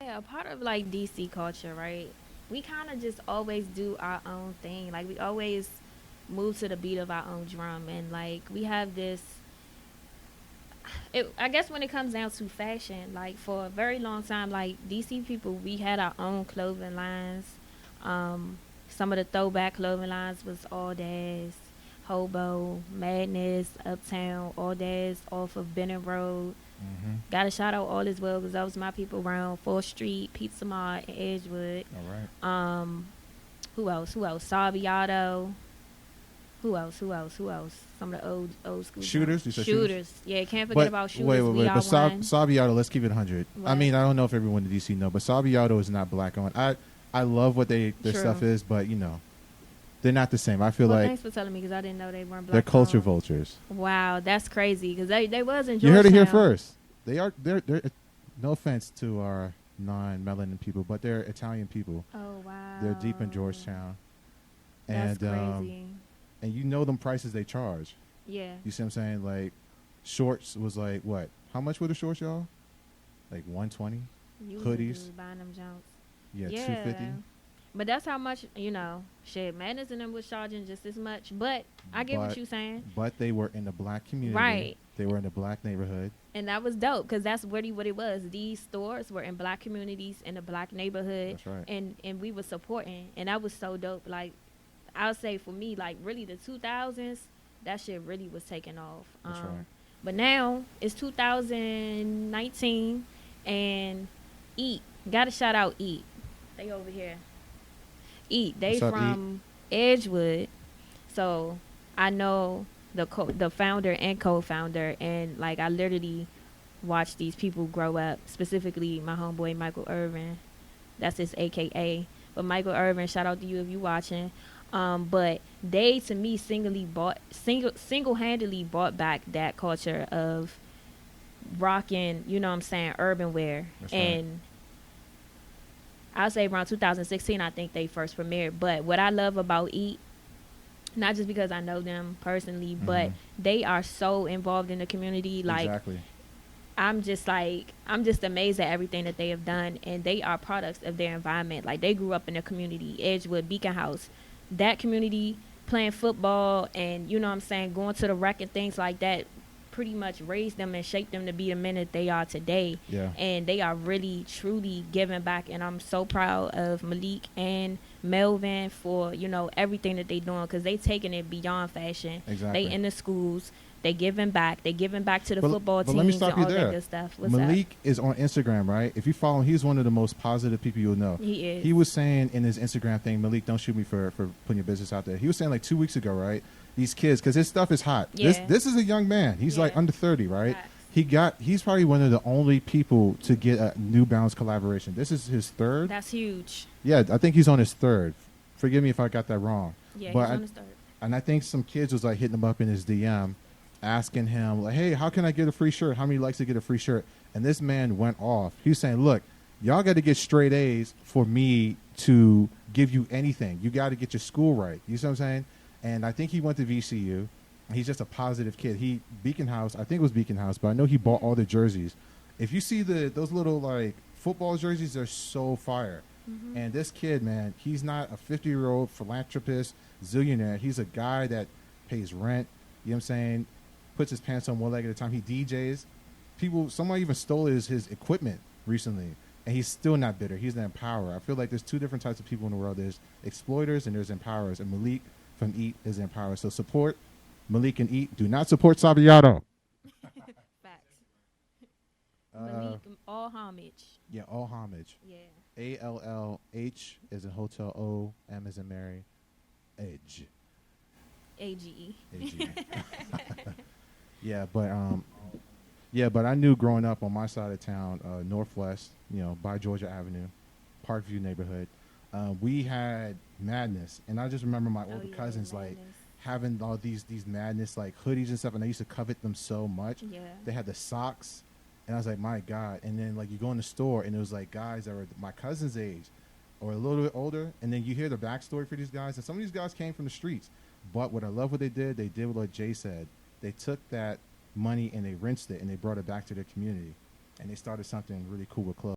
Yeah, a part of like DC culture, right? We kind of just always do our own thing. Like we always move to the beat of our own drum, and like we have this. I guess when it comes down to fashion, like for a very long time, like DC people, we had our own clothing lines. Some of the throwback clothing lines was All Days, Hobo, Madness, Uptown, All Days off of Benning Road. Mm-hmm. Got to shout out all as well because that was my people around 4th Street, Pizza Mart, and Edgewood. All right. Um, who else? Who else? Saviato. Who else? Who else? Who else? Some of the old school Shooters? joints. You said Shooters. Yeah, can't forget But about shooters. wait, We are But one. Sabiato, let's keep it 100. I What? mean, I don't know if everyone in DC know, but Sabiato is not black owned. I love what their True. stuff is, but they're not the same. I feel Well, like thanks for telling me because I didn't know they weren't black. they're culture owned. vultures. Wow, that's crazy because they was in Georgetown. You heard it here first. They're no offense to our non-melanin people, but they're Italian people. Oh wow. They're deep in Georgetown, That's and crazy. and you know them prices they charge. Yeah. You see what I'm saying? Like shorts was like what? How much were the shorts, y'all? Like 120. You was Hoodies. buying them junks. Yeah, 250. But that's how much, shit, Madness and them was charging just as much. But I get what But- you saying. But they were in the black community. Right. They were in the black neighborhood. And that was dope because that's really what it was. These stores were in black communities in a black neighborhood. That's right. And we were supporting. And that was so dope. Like, I would say for me, like, really the 2000s, that shit really was taking off. That's right. But now it's 2019 and Eat. Gotta shout out Eat. They over here. Eat. They What's up, from Edgewood. So I know the founder and co-founder, and like I literally watched these people grow up. Specifically, my homeboy Michael Irvin. That's his AKA. But Michael Irvin, shout out to you if you watching. But they to me single-handedly brought back that culture of rocking, you know what I'm saying, urban wear. That's And I'll say around 2016 I think they first premiered. But what I love about Eat, not just because I know them personally, but they are so involved in the community. Like Exactly. I'm just amazed at everything that they have done, and they are products of their environment. Like they grew up in the community, Edgewood, Beacon House, that community, playing football, and you know what I'm saying, going to the rec and things like that. Pretty much raised them and shaped them to be the men that they are today. Yeah. And they are really truly giving back, and I'm so proud of Malik and Melvin for everything that they doing because they taking it beyond fashion. Exactly. They in the schools. They giving back. They giving back to the football but teams let me stop and you all there. that good stuff. What's Malik up? is on Instagram, right? If you follow him, he's one of the most positive people you'll know. He is. He was saying in his Instagram thing, Malik, don't shoot me for putting your business out there. He was saying like 2 weeks ago, right? These kids, because his stuff is hot. Yeah. This is a young man. He's like Yeah. under 30, right? Facts. He's probably one of the only people to get a New Balance collaboration. This is his third. That's huge. Yeah, I think he's on his third. Forgive me if I got that wrong. Yeah, But he's on the start. And I think some kids was like hitting him up in his DM, asking him like, "Hey, how can I get a free shirt? How many likes to get a free shirt?" And this man went off. He was saying, "Look, y'all got to get straight A's for me to give you anything. You got to get your school right." You see what I'm saying? And I think he went to VCU. He's just a positive kid. Beacon House, I think it was Beacon House, but I know he bought all the jerseys. If you see those little like football jerseys, they're so fire. And this kid, man, he's not a 50-year-old philanthropist, zillionaire. He's a guy that pays rent. You know what I'm saying? Puts his pants on one leg at a time. He DJs. Someone even stole his equipment recently, and he's still not bitter. He's an empowerer. I feel like there's two different types of people in the world. There's exploiters and there's empowerers. And Malik from Eat is an empowerer. So support Malik and Eat. Do not support Sabiato. Facts. Malik, all homage. Yeah, all homage. Yeah. ALLH is in hotel, O, M is in Mary, Edge. AGE. AG. But I knew growing up on my side of town, Northwest, by Georgia Avenue, Parkview neighborhood, we had Madness, and I just remember my older cousins like having all these Madness like hoodies and stuff, and I used to covet them so much. Yeah. They had the socks, and I was like, my God. And then like you go in the store, and it was like guys that were my cousin's age or a little bit older, and then you hear the backstory for these guys, and some of these guys came from the streets. But what I love what they did what Jay said. They took that money and they rinsed it and they brought it back to their community, and they started something really cool with clothes.